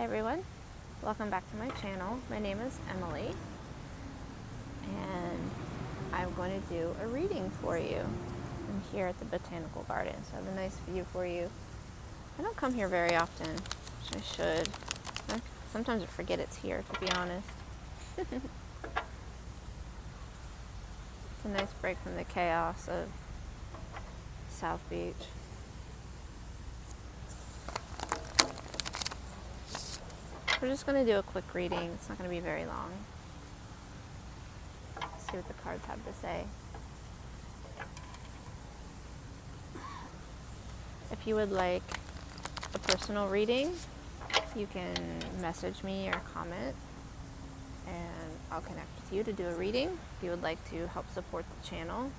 Hi everyone, welcome back to my channel. My name is Emily and I'm going to do a reading for you. I'm here at the Botanical Garden, so I have a nice view for you. I don't come here very often, which I should. Sometimes I forget it's here, to be honest. It's a nice break from the chaos of South Beach. We're just going to do a quick reading. It's not going to be very long. Let's see what the cards have to say. If you would like a personal reading, you can message me or comment and I'll connect with you to do a reading. If you would like to help support the channel,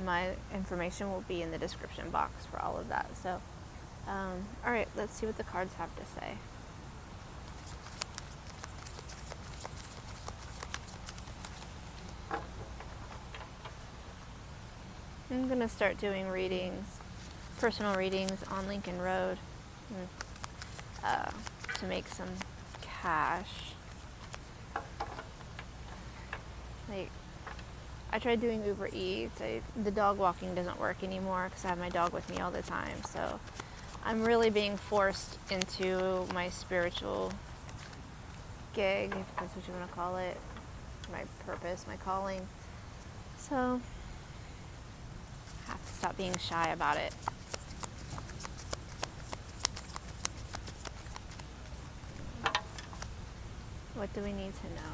my information will be in the description box for all of that. So, alright, let's see what the cards have to say. I'm going to start doing readings, personal readings on Lincoln Road to make some cash. I tried doing Uber Eats. The dog walking doesn't work anymore because I have my dog with me all the time. So I'm really being forced into my spiritual gig, if that's what you want to call it, my purpose, my calling. So I have to stop being shy about it. What do we need to know?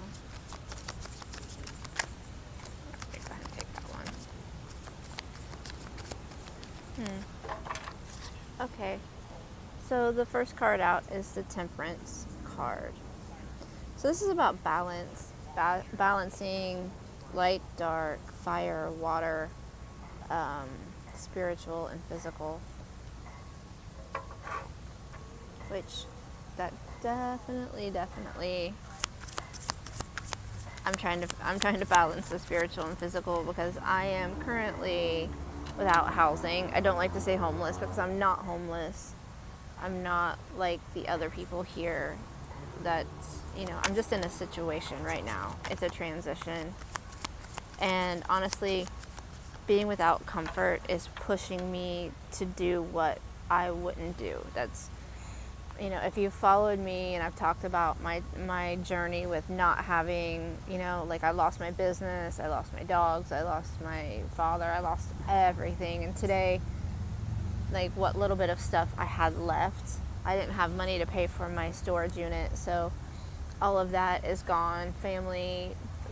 Okay, go ahead and take that one. Okay, so the first card out is the Temperance card. So this is about balance, balancing light, dark, fire, water, spiritual and physical, which that definitely I'm trying to balance the spiritual and physical because I am currently without housing. I don't like to say homeless because I'm not homeless. I'm not like the other people here that, I'm just in a situation right now. It's a transition. And honestly, being without comfort is pushing me to do what I wouldn't do. That's, if you followed me and I've talked about my journey with not having, I lost my business, I lost my dogs, I lost my father, I lost everything. And today, what little bit of stuff I had left, I didn't have money to pay for my storage unit. So all of that is gone. Family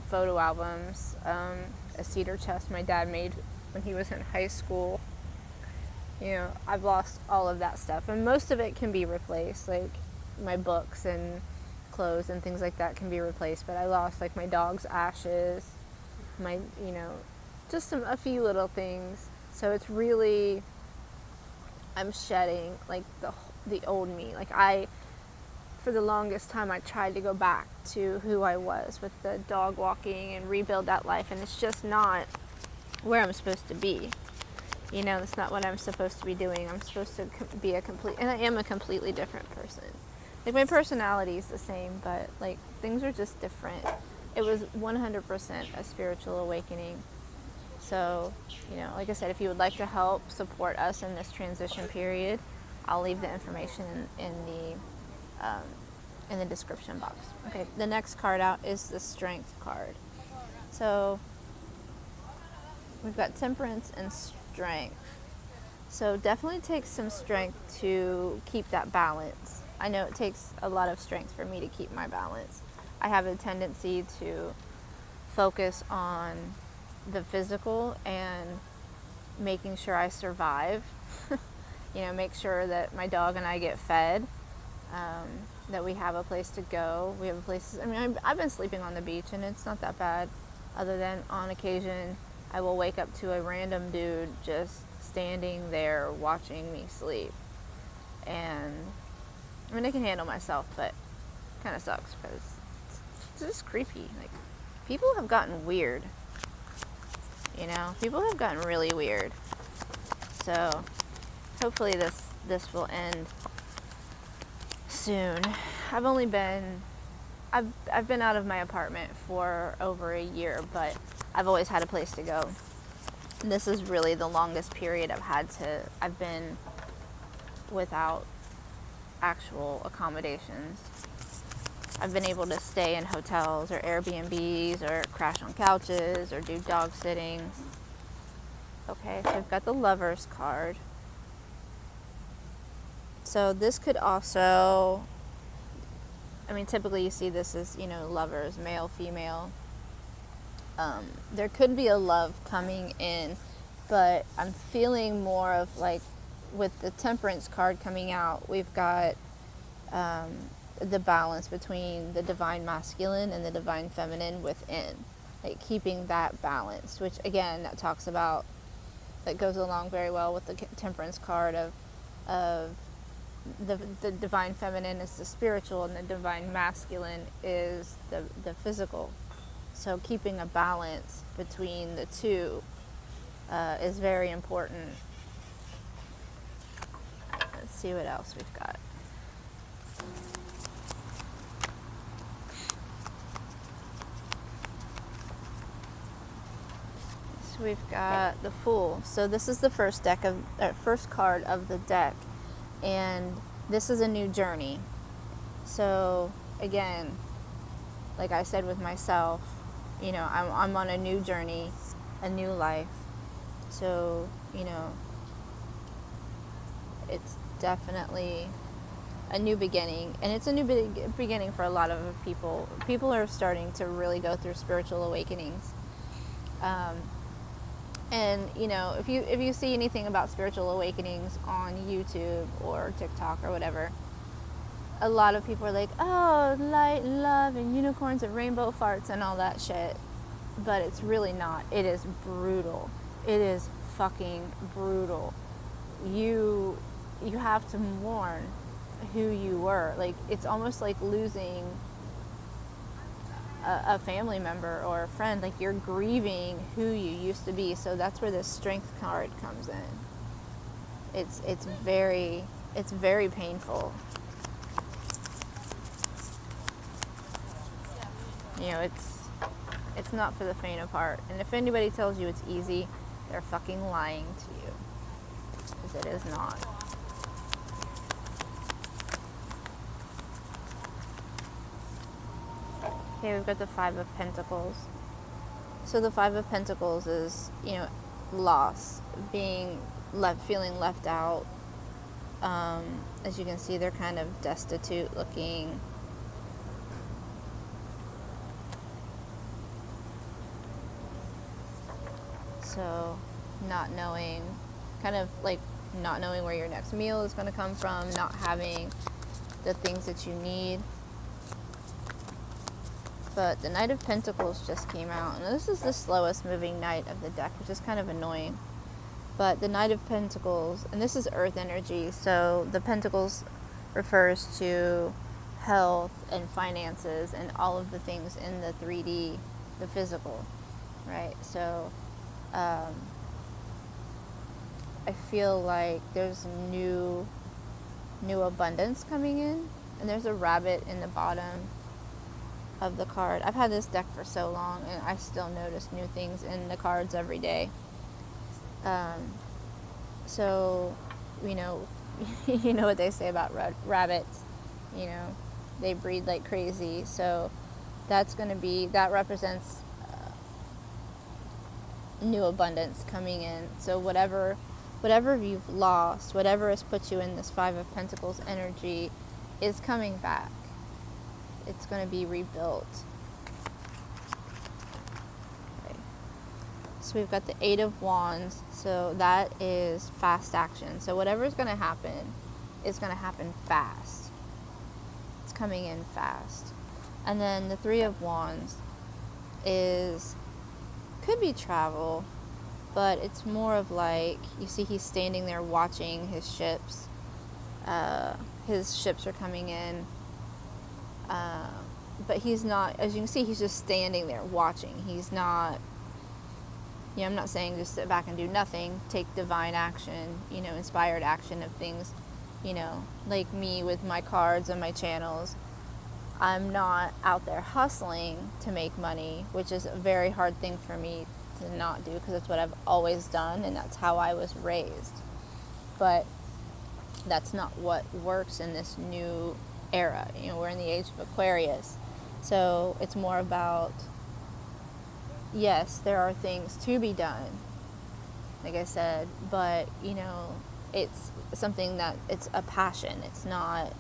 photo albums, a cedar chest my dad made when he was in high school. I've lost all of that stuff, and most of it can be replaced, like my books and clothes and things like that can be replaced, but I lost my dog's ashes, my, just a few little things. So it's really, I'm shedding the old me. For the longest time, I tried to go back to who I was with the dog walking and rebuild that life, and it's just not where I'm supposed to be. That's not what I'm supposed to be doing. I'm supposed to be and I am a completely different person. My personality is the same, but things are just different. It was 100% a spiritual awakening. So, like I said, if you would like to help support us in this transition period, I'll leave the information in the description box. Okay, the next card out is the Strength card. So we've got Temperance and Strength. So definitely takes some strength to keep that balance. I know it takes a lot of strength for me to keep my balance. I have a tendency to focus on the physical and making sure I survive. Make sure that my dog and I get fed, that we have a place to go. We have a place. I've been sleeping on the beach and it's not that bad, other than on occasion I will wake up to a random dude just standing there watching me sleep. And I can handle myself, but it kind of sucks because it's just creepy. People have gotten weird. People have gotten really weird. So hopefully this this will end soon. I've been out of my apartment for over a year, but I've always had a place to go. This is really the longest period I've been without actual accommodations. I've been able to stay in hotels or Airbnbs or crash on couches or do dog sittings. Okay, so I've got the Lover's card. So this could also, typically you see this as, lovers, male, female. There could be a love coming in, but I'm feeling more of like, with the Temperance card coming out, we've got the balance between the divine masculine and the divine feminine within, like keeping that balance, which again, that goes along very well with the Temperance card of the divine feminine is the spiritual and the divine masculine is the physical. So keeping a balance between the two is very important. Let's see what else we've got. So we've got the Fool. So this is the first card of the deck, and this is a new journey. So again, like I said with myself, I'm on a new journey, a new life. So, it's definitely a new beginning, and it's a new beginning for a lot of people. People are starting to really go through spiritual awakenings. And if you see anything about spiritual awakenings on YouTube or TikTok or whatever, a lot of people are like, oh, light and love and unicorns and rainbow farts and all that shit. But it's really not. It is brutal. It is fucking brutal. You have to mourn who you were. Like, it's almost like losing a family member or a friend. Like, you're grieving who you used to be. So that's where this Strength card comes in. It's very painful. It's not for the faint of heart. And if anybody tells you it's easy, they're fucking lying to you. Because it is not. Okay, we've got the Five of Pentacles. So the Five of Pentacles is, loss, being feeling left out. As you can see, they're kind of destitute looking. So not knowing where your next meal is going to come from, not having the things that you need. But the Knight of Pentacles just came out, and this is the slowest moving knight of the deck, which is kind of annoying. But the Knight of Pentacles, and this is earth energy, so the Pentacles refers to health and finances and all of the things in the 3D, the physical, right? So I feel like there's new abundance coming in, and there's a rabbit in the bottom of the card. I've had this deck for so long, and I still notice new things in the cards every day. So, you know what they say about rabbits. They breed like crazy. So that represents new abundance coming in. So whatever you've lost, whatever has put you in this Five of Pentacles energy is coming back. It's going to be rebuilt. Okay. So we've got the Eight of Wands. So that is fast action. So whatever's going to happen is going to happen fast. It's coming in fast. And then the Three of Wands could be travel, but it's more of like, you see he's standing there watching his ships. His ships are coming in. But he's not, as you can see, he's just standing there watching. He's not, I'm not saying just sit back and do nothing. Take divine action, inspired action of things you know, like me with my cards and my channels, I'm not out there hustling to make money, which is a very hard thing for me to not do because it's what I've always done and that's how I was raised. But that's not what works in this new era. You know, we're in the age of Aquarius. So it's more about, yes, there are things to be done, like I said, but, you know, it's something that it's a passion. It's not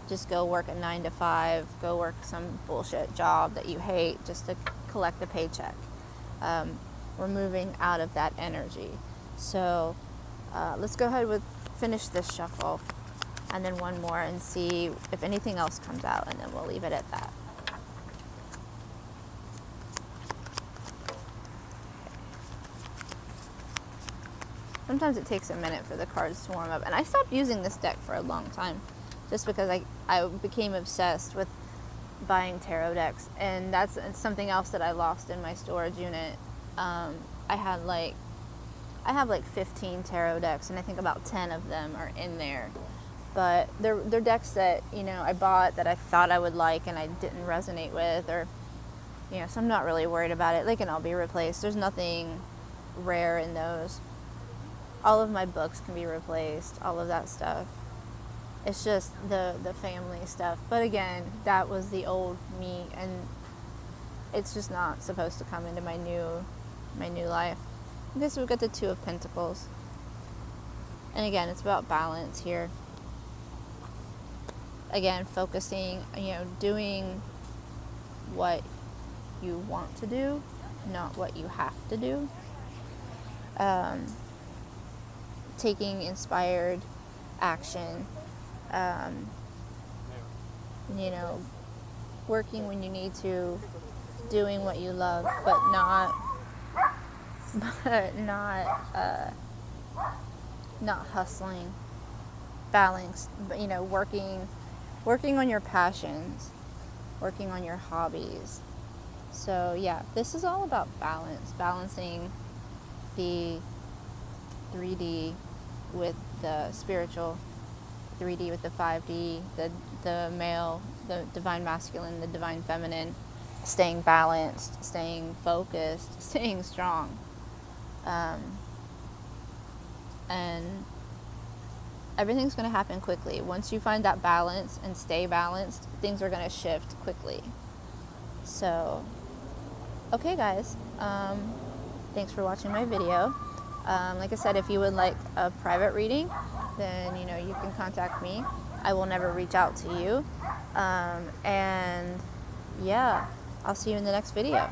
just go work a 9 to 5, go work some bullshit job that you hate just to collect a paycheck. We're moving out of that energy. So let's go ahead with finish this shuffle and then one more and see if anything else comes out, and then we'll leave it at that. Sometimes it takes a minute for the cards to warm up, and I stopped using this deck for a long time just because I became obsessed with buying tarot decks, and that's something else that I lost in my storage unit. I have like 15 tarot decks, and I think about 10 of them are in there. But they're decks that, you know, I bought that I thought I would like and I didn't resonate with, or, you know, so I'm not really worried about it. They can all be replaced. There's nothing rare in those. All of my books can be replaced, all of that stuff. It's just the family stuff. But again, that was the old me, and it's just not supposed to come into my new life. Okay, so we've got the Two of Pentacles. And again, it's about balance here. Again, focusing, you know, doing what you want to do, not what you have to do. Taking inspired action. You know, working when you need to, doing what you love, but not hustling. Balanced, but, you know, working on your passions, working on your hobbies. So yeah, this is all about balance, balancing the 3D with the spiritual, 3D with the 5D, the male, the divine masculine, the divine feminine, staying balanced, staying focused, staying strong. And everything's going to happen quickly. Once you find that balance and stay balanced, things are going to shift quickly. So, okay guys, thanks for watching my video. Like I said, if you would like a private reading, then, you know, you can contact me. I will never reach out to you. And yeah, I'll see you in the next video.